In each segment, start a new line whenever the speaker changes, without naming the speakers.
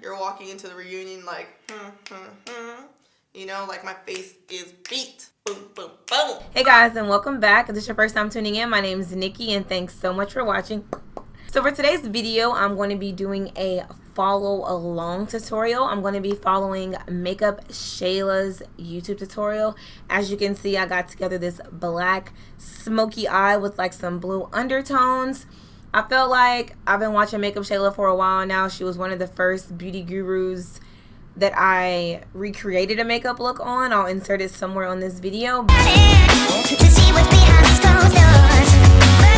You're walking into the reunion like, you know, like my face is beat. Boom, boom, boom. Hey guys, and welcome back. If this is your first time tuning in, my name is Nikki, and thanks so much for watching. So for today's video, I'm going to be doing a follow along tutorial. I'm going to be following MAKEUPSHAYLA's YouTube tutorial. As you can see, I got together this black smoky eye with like some blue undertones. I felt like I've been watching MAKEUPSHAYLA for a while now. She was one of the first beauty gurus that I recreated a makeup look on. I'll insert it somewhere on this video.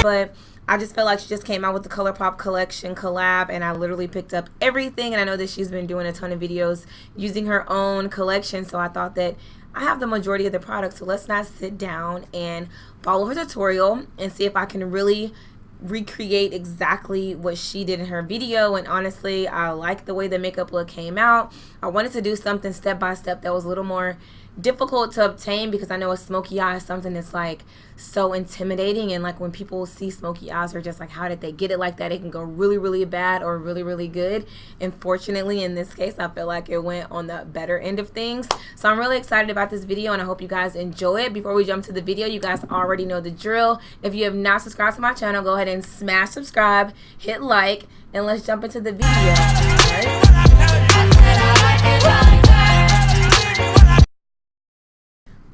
But I just felt like she just came out with the ColourPop collection collab, and I literally picked up everything. And I know that she's been doing a ton of videos using her own collection, so I thought that I have the majority of the products, so let's not sit down and follow her tutorial and see if I can really recreate exactly what she did in her video. And honestly, I like the way the makeup look came out. I wanted to do something step by step that was a little more difficult to obtain, because I know a smoky eye is something that's like so intimidating, and like when people see smoky eyes, they're just like, how did they get it like that? It can go really, really bad or really, really good. And fortunately, in this case, I feel like it went on the better end of things. So I'm really excited about this video, and I hope you guys enjoy it. Before we jump to the video, you guys already know the drill. If you have not subscribed to my channel, go ahead and smash subscribe, hit like, and let's jump into the video. Right?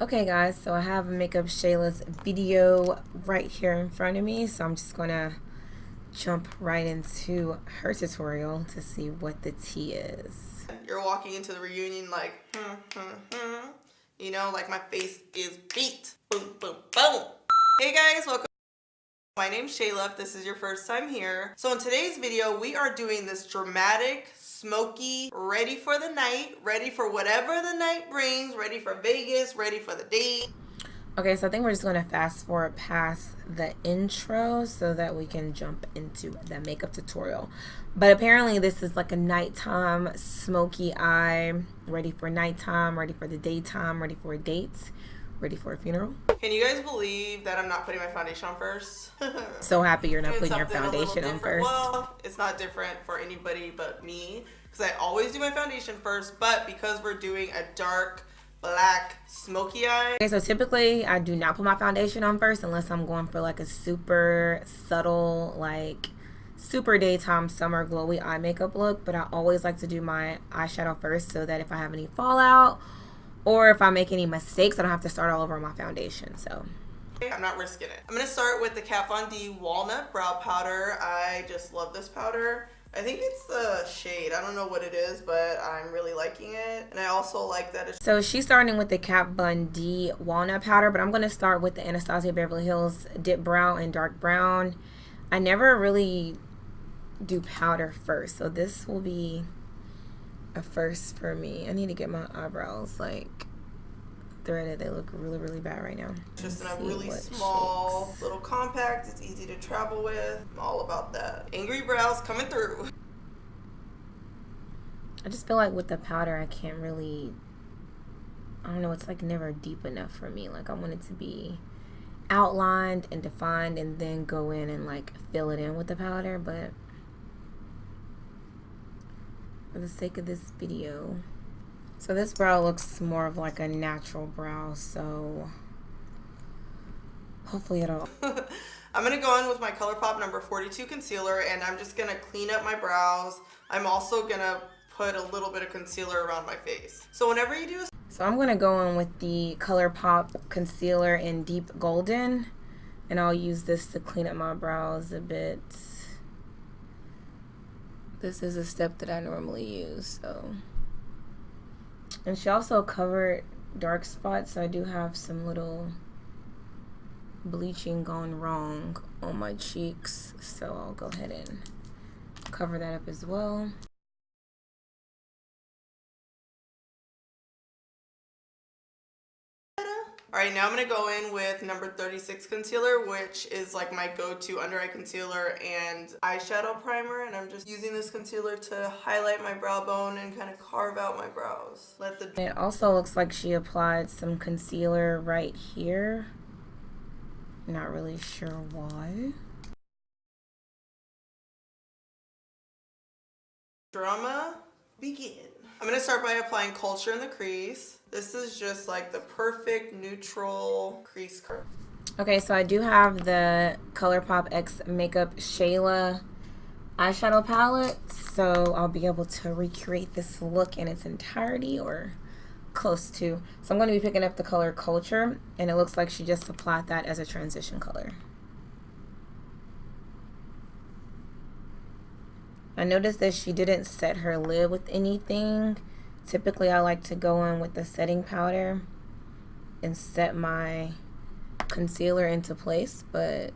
Okay guys, so I have MAKEUPSHAYLA's video right here in front of me, so I'm just gonna jump right into her tutorial to see what the tea is. You're walking into the reunion like, you know, like my face is beat. Boom, boom, boom. Hey guys, welcome. My name's Shayla, if this is your first time here. So in today's video, we are doing this dramatic, smoky, ready for the night, ready for whatever the night brings, ready for Vegas, ready for the date. Okay, so I think we're just gonna fast forward past the intro so that we can jump into the makeup tutorial. But apparently this is like a nighttime smoky eye, ready for nighttime, ready for the daytime, ready for a date, ready for a funeral. Can you guys believe that I'm not putting my foundation on first? So happy you're not putting your foundation on first. Well, it's not different for anybody but me, because I always do my foundation first, but because we're doing a dark black smoky eye. Okay, so typically I do not put my foundation on first unless I'm going for like a super subtle, like super daytime summer glowy eye makeup look, but I always like to do my eyeshadow first so that if I have any fallout or if I make any mistakes, I don't have to start all over my foundation. So I'm not risking it. I'm gonna start with the Kat Von D Walnut Brow Powder. I just love this powder. I think it's the shade. I don't know what it is, but I'm really liking it. And I also like that it's... So she's starting with the Kat Von D Walnut Powder, but I'm gonna start with the Anastasia Beverly Hills Dip Brow and Dark Brown. I never really do powder first, so this will be a first for me. I need to get my eyebrows like threaded. They look really, really bad right now. Just in a really small little compact. It's easy to travel with. I'm all about that. Angry brows coming through. I just feel like with the powder I can't really, I don't know, it's like never deep enough for me. Like I want it to be outlined and defined and then go in and like fill it in with the powder, but for the sake of this video. So this brow looks more of like a natural brow, so hopefully it'll... I'm going to go in with my ColourPop number 42 concealer, and I'm just going to clean up my brows. I'm also going to put a little bit of concealer around my face. So whenever you do... So I'm going to go in with the ColourPop concealer in Deep Golden, and I'll use this to clean up my brows a bit. This is a step that I normally use, so... And she also covered dark spots, so I do have some little bleaching gone wrong on my cheeks, so I'll go ahead and cover that up as well. Alright, now I'm going to go in with number 36 concealer, which is like my go-to under eye concealer and eyeshadow primer, and I'm just using this concealer to highlight my brow bone and kind of carve out my brows. It also looks like she applied some concealer right here. Not really sure why.
Drama begin. I'm going to start by applying Culture in the crease. This is just like the perfect neutral crease curve.
Okay, so I do have the ColourPop X MAKEUPSHAYLA eyeshadow palette, so I'll be able to recreate this look in its entirety, or close to. So I'm going to be picking up the color Culture, and it looks like she just applied that as a transition color. I noticed that she didn't set her lid with anything. Typically I like to go in with the setting powder and set my concealer into place, but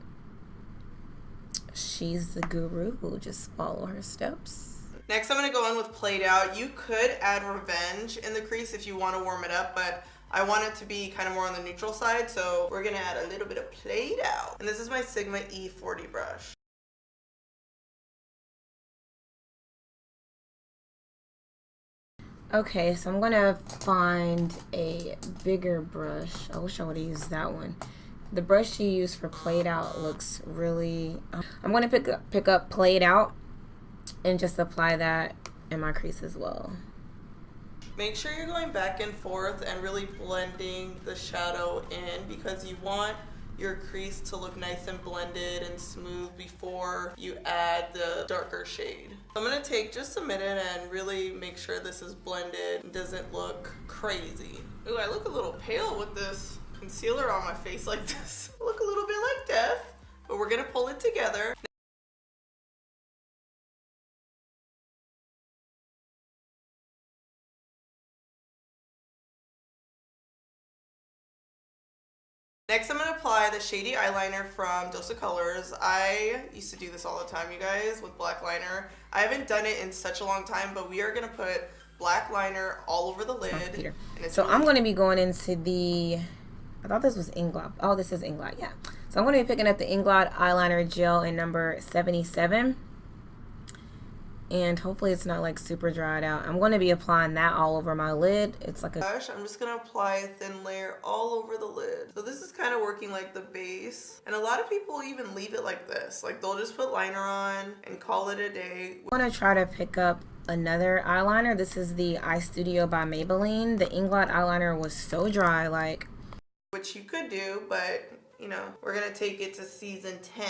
she's the guru who will just follow her steps.
Next I'm going to go in with Played Out. You could add Revenge in the crease if you want to warm it up, but I want it to be kind of more on the neutral side, so we're going to add a little bit of Played Out. And this is my Sigma E40 brush.
Okay, so I'm gonna find a bigger brush. I wish I would have used that one. The brush you used for Played Out looks really... I'm gonna pick up Played Out and just apply that in my crease as well.
Make sure you're going back and forth and really blending the shadow in, because you want your crease to look nice and blended and smooth before you add the darker shade. I'm going to take just a minute and really make sure this is blended and doesn't look crazy. Ooh, I look a little pale with this concealer on my face like this. I look a little bit like death, but we're going to pull it together. Next, I'm going to apply the shady eyeliner from Dose of Colors. I used to do this all the time, you guys, with black liner. I haven't done it in such a long time, but we are going to put black liner all over the lid.
So I'm going to be going into the... I thought this was Inglot. Oh, this is Inglot, yeah. So I'm going to be picking up the Inglot eyeliner gel in number 77. And hopefully it's not like super dried out. I'm going to be applying that all over my lid. It's like a...
I'm just going to apply a thin layer all over the lid. So this is kind of working like the base. And a lot of people even leave it like this. Like they'll just put liner on and call it a day.
I'm going to try to pick up another eyeliner. This is the Eye Studio by Maybelline. The Inglot eyeliner was so dry, like...
Which you could do, but, you know, we're going to take it to season 10.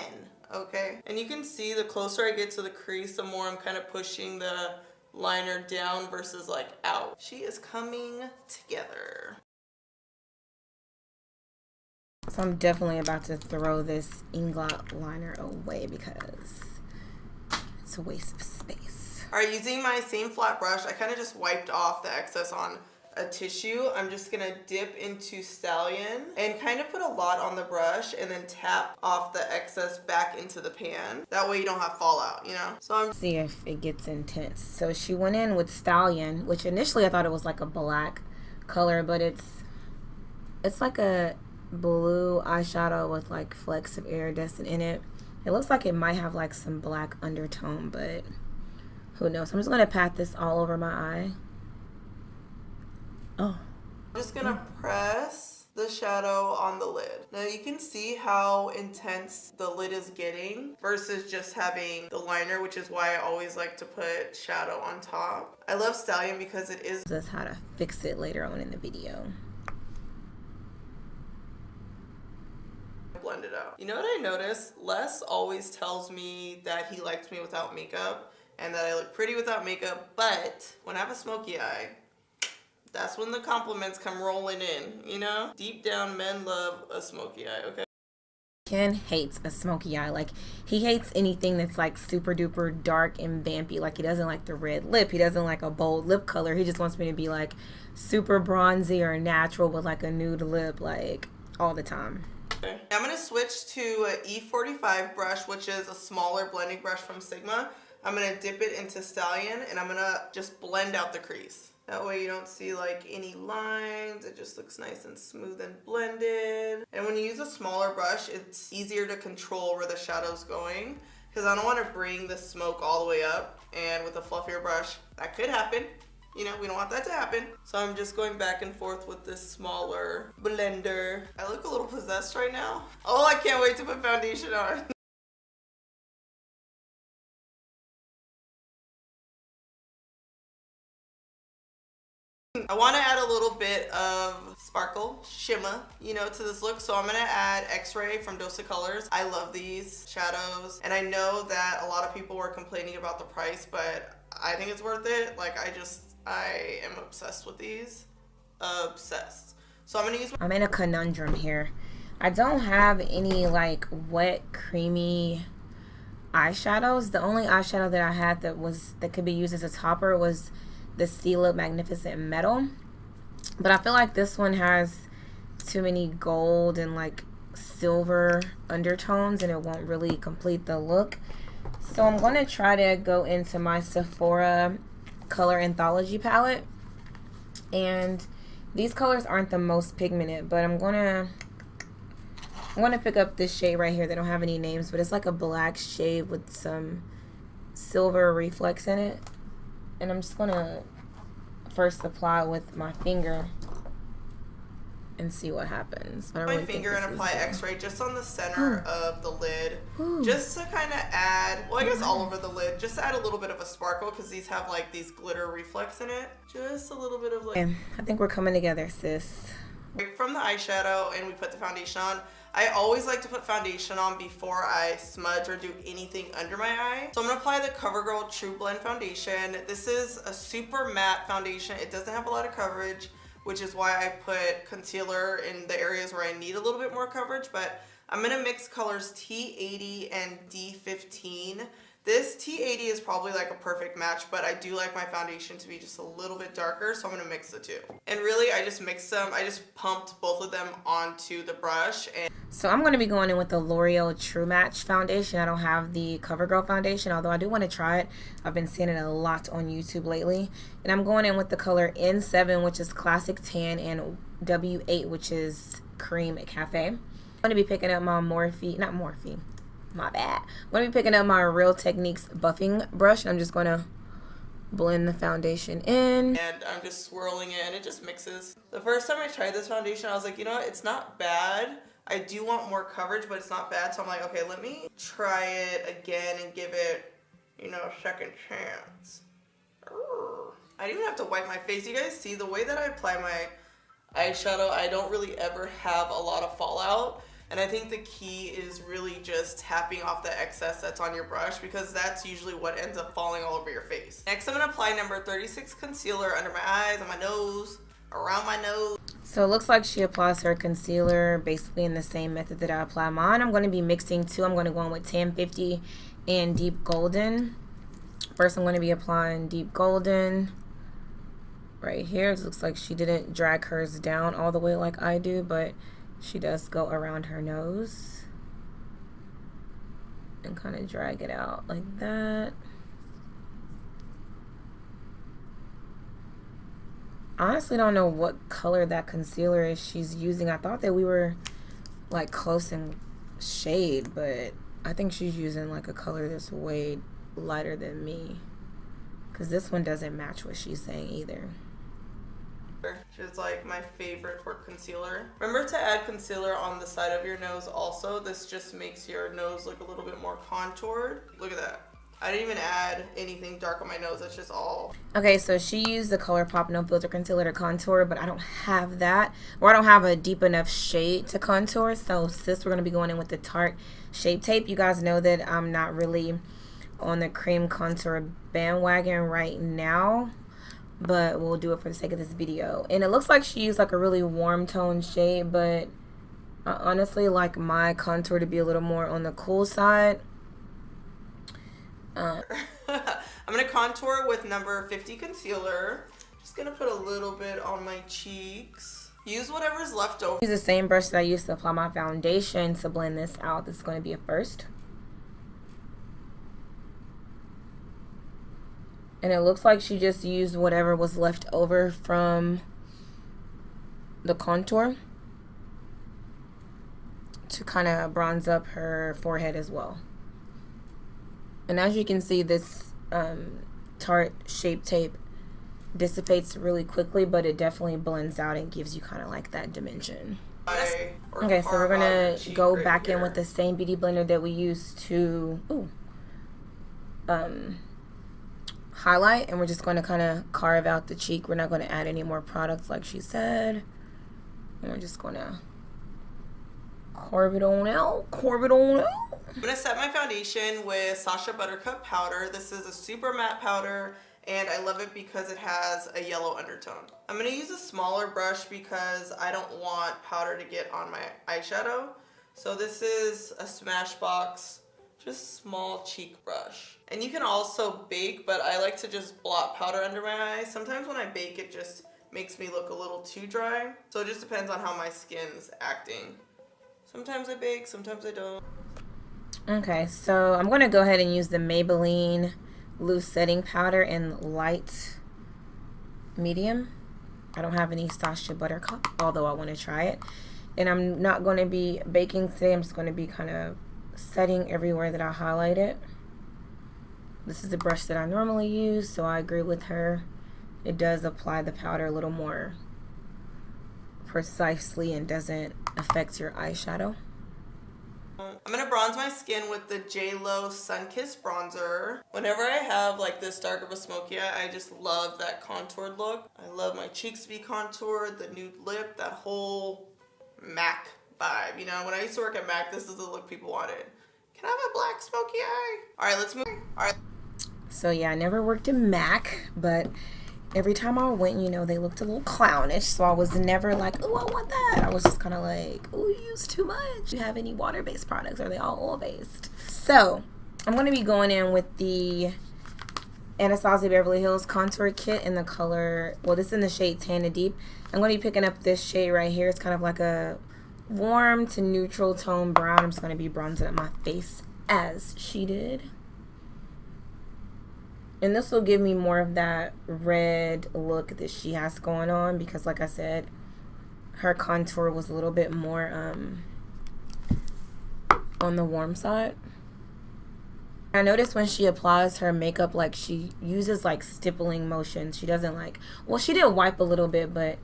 Okay, and you can see the closer I get to the crease, the more I'm kind of pushing the liner down versus like out. She is coming together.
So I'm definitely about to throw this Inglot liner away because it's a waste of space.
All right, using my same flat brush, I kind of just wiped off the excess on a tissue. I'm just gonna dip into Stallion and kind of put a lot on the brush and then tap off the excess back into the pan. That way you don't have fallout, you know? So I'm...
See if it gets intense. So she went in with Stallion, which initially I thought it was like a black color, but it's like a blue eyeshadow with like flecks of iridescent in it. It looks like it might have like some black undertone, but who knows? I'm just gonna pat this all over my eye. Oh.
I'm just gonna press the shadow on the lid. Now you can see how intense the lid is getting versus just having the liner, which is why I always like to put shadow on top. I love Stallion because it is...
That's how to fix it later on in the video.
Blend it out. You know what I noticed? Les always tells me that he likes me without makeup and that I look pretty without makeup, but when I have a smoky eye, that's when the compliments come rolling in, you know? Deep down, men love a smoky eye, okay?
Ken hates a smoky eye. Like, he hates anything that's like super duper dark and vampy. Like, he doesn't like the red lip. He doesn't like a bold lip color. He just wants me to be like super bronzy or natural with like a nude lip, like all the time.
Okay. I'm gonna switch to an E45 brush, which is a smaller blending brush from Sigma. I'm gonna dip it into Stallion and I'm gonna just blend out the crease. That way you don't see like any lines. It just looks nice and smooth and blended. And when you use a smaller brush, it's easier to control where the shadow's going, because I don't want to bring the smoke all the way up. And with a fluffier brush, that could happen. You know, we don't want that to happen. So I'm just going back and forth with this smaller blender. I look a little possessed right now. Oh, I can't wait to put foundation on. I want to add a little bit of sparkle, shimmer, you know, to this look. So I'm going to add X-Ray from Dose of Colors. I love these shadows. And I know that a lot of people were complaining about the price, but I think it's worth it. Like, I am obsessed with these. Obsessed. So I'm going to use...
I'm in a conundrum here. I don't have any, like, wet, creamy eyeshadows. The only eyeshadow that I had that could be used as a topper was the Stila Magnificent Metal. But I feel like this one has too many gold and, like, silver undertones, and it won't really complete the look. So I'm going to try to go into my Sephora Color Anthology palette. And these colors aren't the most pigmented, but I'm gonna pick up this shade right here. They don't have any names, but it's like a black shade with some silver reflex in it. And I'm just gonna first apply with my finger and see what happens.
My finger and apply X-Ray just on the center of the lid. Just to kind of add, well, I guess all over the lid, just to add a little bit of a sparkle, because these have like these glitter reflex in it. Just a little bit of like...
Okay, I think we're coming together, sis.
From the eyeshadow, and we put the foundation on. I always like to put foundation on before I smudge or do anything under my eye. So I'm going to apply the CoverGirl True Blend Foundation. This is a super matte foundation. It doesn't have a lot of coverage, which is why I put concealer in the areas where I need a little bit more coverage. But I'm going to mix colors T80 and D15. This T80 is probably like a perfect match, but I do like my foundation to be just a little bit darker, so I'm going to mix the two. And really, I just mixed them. I just pumped both of them onto the brush.
So I'm going to be going in with the L'Oreal True Match foundation. I don't have the CoverGirl foundation, although I do want to try it. I've been seeing it a lot on YouTube lately. And I'm going in with the color N7, which is Classic Tan, and W8, which is Cream Cafe. I'm going to be picking up my my bad. I'm going to be picking up my Real Techniques buffing brush, and I'm just going to blend the foundation in.
And I'm just swirling it, and it just mixes. The first time I tried this foundation, I was like, you know what, it's not bad. I do want more coverage, but it's not bad. So I'm like, okay, let me try it again and give it, you know, a second chance. I didn't even have to wipe my face. You guys see the way that I apply my eyeshadow, I don't really ever have a lot of fallout. And I think the key is really just tapping off the excess that's on your brush, because that's usually what ends up falling all over your face. Next, I'm going to apply number 36 concealer under my eyes, on my nose, around my nose.
So it looks like she applies her concealer basically in the same method that I apply mine. I'm going to be mixing two. I'm going to go in with Tan 50 and Deep Golden. First, I'm going to be applying Deep Golden right here. It looks like she didn't drag hers down all the way like I do, but she does go around her nose and kind of drag it out like that. I honestly don't know what color that concealer is she's using. I thought that we were like close in shade, but I think she's using like a color that's way lighter than me, because this one doesn't match what she's saying either.
Which is like my favorite for concealer. Remember to add concealer on the side of your nose also. This just makes your nose look a little bit more contoured. Look at that. I didn't even add anything dark on my nose. It's just all... Okay,
so she used the ColourPop No Filter Concealer to contour, but I don't have that. Or I don't have a deep enough shade to contour. So sis, we're going to be going in with the Tarte Shape Tape. You guys know that I'm not really on the cream contour bandwagon right now, but we'll do it for the sake of this video. And it looks like she used like a really warm tone shade, but I honestly like my contour to be a little more on the cool side.
I'm going to contour with number 50 concealer. Just going to put a little bit on my cheeks. Use whatever's left over.
Use the same brush that I used to apply my foundation to blend this out. This is going to be a first. And it looks like she just used whatever was left over from the contour to kind of bronze up her forehead as well. And as you can see, this Tarte Shape Tape dissipates really quickly, but it definitely blends out and gives you kind of like that dimension. Okay, so we're going to go back in with the same beauty blender that we used to highlight, and we're just going to kind of carve out the cheek. We're not going to add any more products like she said. And we're just going to carve it on out. Carve it on out.
I'm going to set my foundation with Xoxo Buttercup powder. This is a super matte powder, and I love it because it has a yellow undertone. I'm going to use a smaller brush because I don't want powder to get on my eyeshadow. So this is a Smashbox, just small cheek brush. And you can also bake, but I like to just blot powder under my eyes. Sometimes when I bake, it just makes me look a little too dry. So it just depends on how my skin's acting. Sometimes I bake, sometimes I don't.
Okay, so I'm going to go ahead and use the Maybelline loose setting powder in light medium. I don't have any Xoxo Buttercup, although I want to try it. And I'm not going to be baking today. I'm just going to be kind of setting everywhere that I highlight it. This is the brush that I normally use, so I agree with her. It does apply the powder a little more precisely and doesn't affect your eyeshadow.
I'm going to bronze my skin with the JLo Sunkissed bronzer. Whenever I have like this dark of a smoky eye, I just love that contoured look. I love my cheeks to be contoured, the nude lip, that whole MAC vibe. You know, when I used to work at MAC, this is the look people wanted. Can I have a black smoky eye? All right, let's move. All right.
So yeah, I never worked in MAC, but every time I went, you know, they looked a little clownish, so I was never like, oh, I want that. I was just kind of like, oh, you use too much. Do you have any water-based products? Are they all oil-based? So I'm going to be going in with the Anastasia Beverly Hills Contour Kit in the color, well, this is in the shade Tan to Deep. I'm going to be picking up this shade right here. It's kind of like a warm to neutral tone brown. I'm just going to be bronzing up my face as she did. And this will give me more of that red look that she has going on because, like I said, her contour was a little bit more on the warm side. I noticed when she applies her makeup, like she uses like stippling motions. She doesn't like, well, she did wipe a little bit, but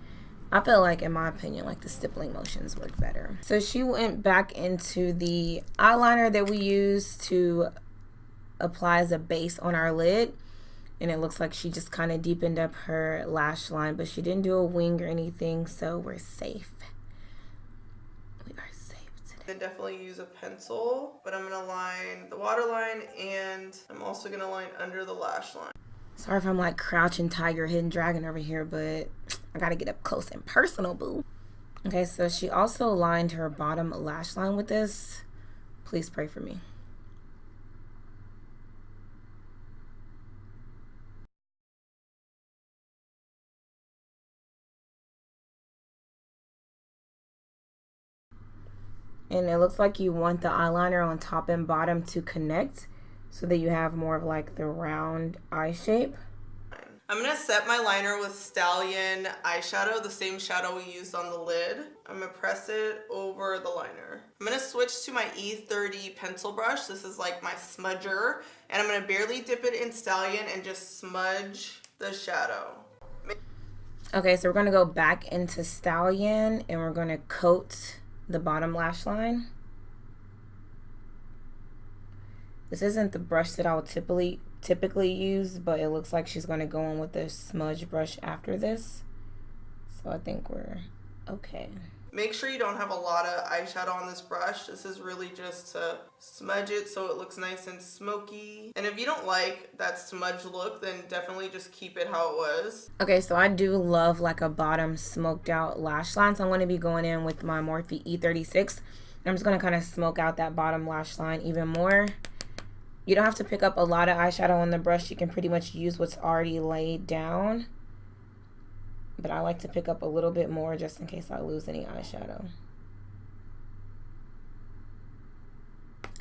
I feel like, in my opinion, like the stippling motions work better. So she went back into the eyeliner that we used to apply as a base on our lid. And it looks like she just kind of deepened up her lash line, but she didn't do a wing or anything, so we're safe. We are safe today.
I definitely use a pencil, but I'm going to line the waterline, and I'm also going to line under the lash line.
Sorry if I'm like crouching tiger, hidden dragon over here, but I got to get up close and personal, boo. Okay, so she also lined her bottom lash line with this. Please pray for me. And it looks like you want the eyeliner on top and bottom to connect so that you have more of like the round eye shape.
I'm going to set my liner with Stallion eyeshadow, the same shadow we used on the lid. I'm going to press it over the liner. I'm going to switch to my E30 pencil brush. This is like my smudger. And I'm going to barely dip it in Stallion and just smudge the shadow.
Okay, so we're going to go back into Stallion and we're going to coat the bottom lash line. This isn't the brush that I would typically use, but it looks like she's going to go in with the smudge brush after this. So I think we're okay.
Make sure you don't have a lot of eyeshadow on this brush. This is really just to smudge it so it looks nice and smoky. And if you don't like that smudge look, then definitely just keep it how it was.
Okay, so I do love like a bottom smoked out lash line. So I'm going to be going in with my Morphe E36. I'm just going to kind of smoke out that bottom lash line even more. You don't have to pick up a lot of eyeshadow on the brush. You can pretty much use what's already laid down. But I like to pick up a little bit more just in case I lose any eyeshadow.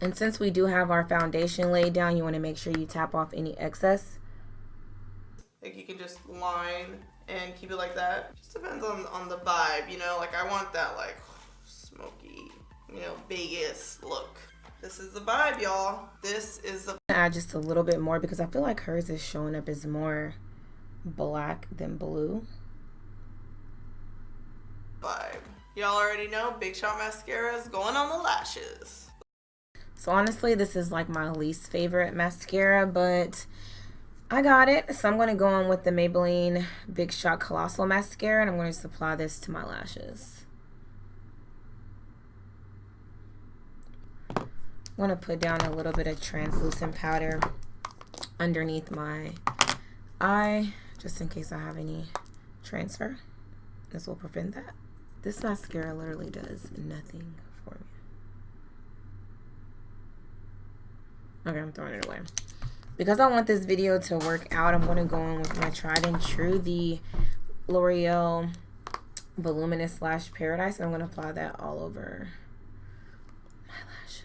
And since we do have our foundation laid down, you want to make sure you tap off any excess.
Like you can just line and keep it like that. Just depends on the vibe, you know? Like I want that like smoky, you know, Vegas look. This is the vibe, y'all. This is the...
Add just a little bit more because I feel like hers is showing up as more black than blue.
Vibe. Y'all already know Big Shot mascara is going on the lashes.
So honestly, this is like my least favorite mascara, but I got it. So I'm going to go on with the Maybelline Big Shot Colossal Mascara, and I'm going to just apply this to my lashes. I'm going to put down a little bit of translucent powder underneath my eye, just in case I have any transfer. This will prevent that. This mascara literally does nothing for me. Okay, I'm throwing it away. Because I want this video to work out, I'm going to go in with my tried and true, the L'Oreal Voluminous Lash Paradise. And I'm going to apply that all over my lashes.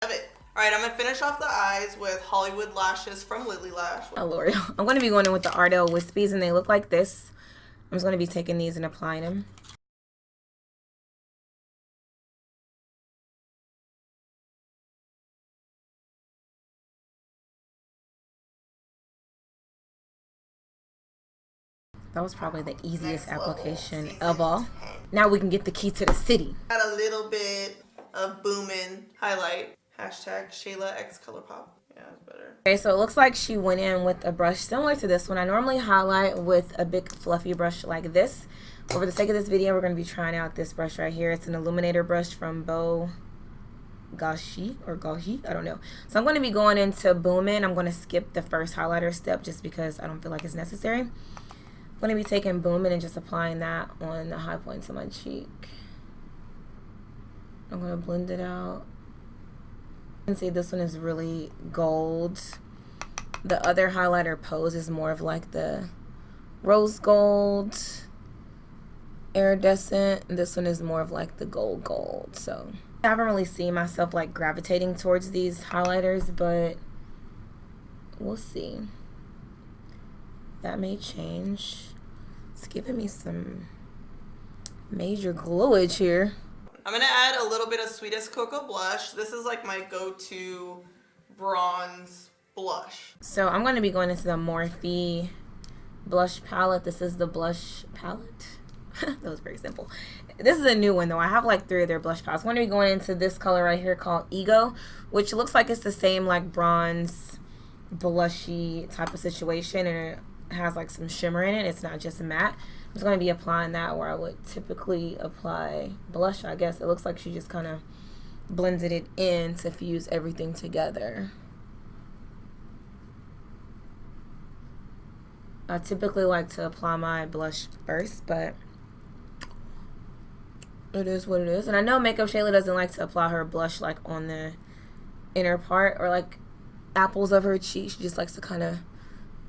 Love it. Alright, I'm going to finish off the eyes with Hollywood Lashes from Lily Lash.
Oh, L'Oreal. I'm going to be going in with the Ardell Wispies, and they look like this. I'm just going to be taking these and applying them. That was probably the easiest application of all. Now we can get the key to the city.
Got a little bit of Boomin' highlight. Hashtag Shayla X ColourPop. Yeah, it's better.
Okay, so it looks like she went in with a brush similar to this one. I normally highlight with a big fluffy brush like this. But for the sake of this video, we're going to be trying out this brush right here. It's an illuminator brush from Gashi, I don't know. So I'm going to be going into Boomin'. I'm going to skip the first highlighter step just because I don't feel like it's necessary. I'm going to be taking Boomin' and just applying that on the high points of my cheek. I'm going to blend it out. You can see this one is really gold. The other highlighter pose is more of like the rose gold, iridescent. And this one is more of like the gold. So I haven't really seen myself like gravitating towards these highlighters, but we'll see. That may change. It's giving me some major glowage here.
I'm going to add a little bit of Sweetest Cocoa Blush. This is like my go-to bronze blush.
So I'm going to be going into the Morphe blush palette. This is the blush palette. That was very simple. This is a new one though. I have like 3 of their blush palettes. I'm going to be going into this color right here called Ego, which looks like it's the same like bronze blushy type of situation, and it has like some shimmer in it. It's not just matte. I'm just going to be applying that where I would typically apply blush, I guess. It looks like she just kind of blended it in to fuse everything together. I typically like to apply my blush first, but it is what it is. And I know MAKEUPSHAYLA doesn't like to apply her blush like on the inner part or like apples of her cheek. She just likes to kind of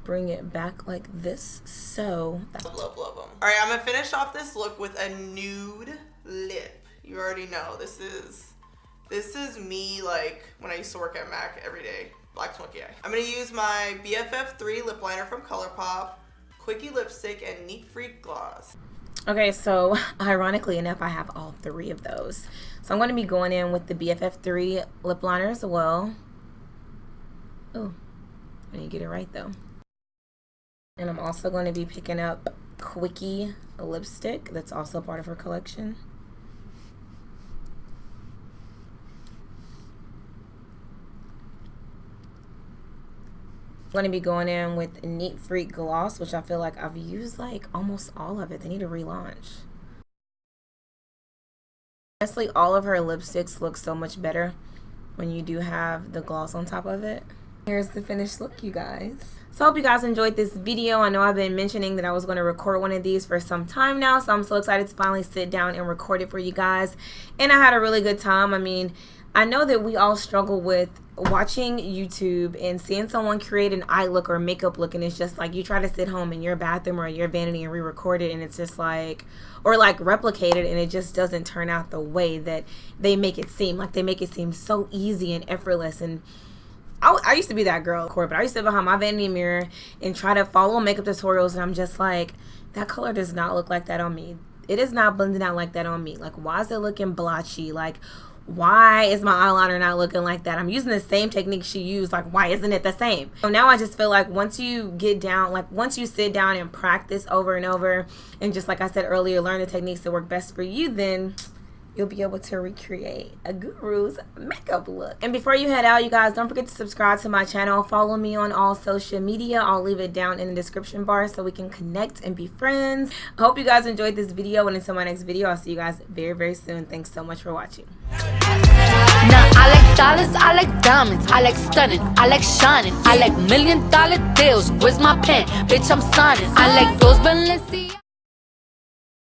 bring it back like this. So
love them. All right, I'm gonna finish off this look with a nude lip. You already know this is me like when I used to work at MAC every day. Black smoky eye. I'm gonna use my BFF3 lip liner from ColourPop, Quickie lipstick, and Neat Freak gloss.
Okay, so ironically enough, I have all 3 of those. So I'm going to be going in with the BFF3 lip liner as well. Oh, I need to get it right though. And I'm also going to be picking up Quickie lipstick. That's also part of her collection. I'm going to be going in with Neat Freak gloss, which I feel like I've used like almost all of it. They need to relaunch. Honestly, all of her lipsticks look so much better when you do have the gloss on top of it. Here's the finished look, you guys. So I hope you guys enjoyed this video. I know I've been mentioning that I was going to record one of these for some time now, so I'm so excited to finally sit down and record it for you guys. And I had a really good time. I mean, I know that we all struggle with watching YouTube and seeing someone create an eye look or makeup look, and it's just like you try to sit home in your bathroom or your vanity and re-record it, and it's just like, or like replicate it, and it just doesn't turn out the way that they make it seem. Like they make it seem so easy and effortless. And I used to be that girl, but I used to sit behind my vanity mirror and try to follow makeup tutorials, and I'm just like, that color does not look like that on me. It is not blending out like that on me. Like, why is it looking blotchy? Like, why is my eyeliner not looking like that? I'm using the same technique she used. Like, why isn't it the same? So now I just feel like once you get down, like once you sit down and practice over and over, and just like I said earlier, learn the techniques that work best for you, then you'll be able to recreate a guru's makeup look. And before you head out, you guys, don't forget to subscribe to my channel. Follow me on all social media. I'll leave it down in the description bar so we can connect and be friends. I hope you guys enjoyed this video, and until my next video, I'll see you guys very, very soon. Thanks so much for watching.
Now I like dollars, I like diamonds, I like stunning, I like shining, I like $1 million deals. Where's my pen? Bitch, I'm signing. I like those Balenciaga.